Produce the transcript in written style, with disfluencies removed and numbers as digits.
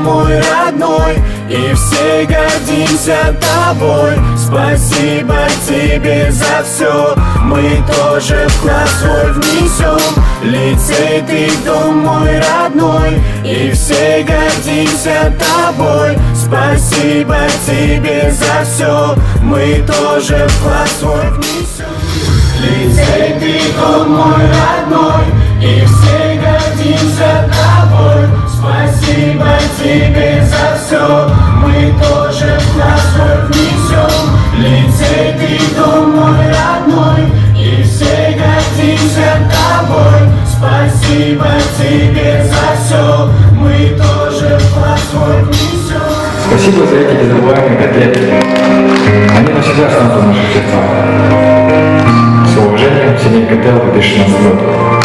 мой родной, и все гордимся тобой. Спасибо тебе за все, мы тоже вклад свой внесем. Лицей, ты дом мой родной, и все гордимся тобой. Спасибо тебе за все, мы тоже вклад свой внесем. Лицей, ты дом мой родной, и все гордимся тобой. Спасибо тебе за все, мы тоже вклад свой внесем. Лицей, ты дом мой родной, и все гордимся тобой. Спасибо тебе за все, мы тоже вклад свой внесем. Спасибо за эти незабываемые 5 лет. Они навсегда останутся в наших сердцах. С уважением, Синей КТЛ 2016 год.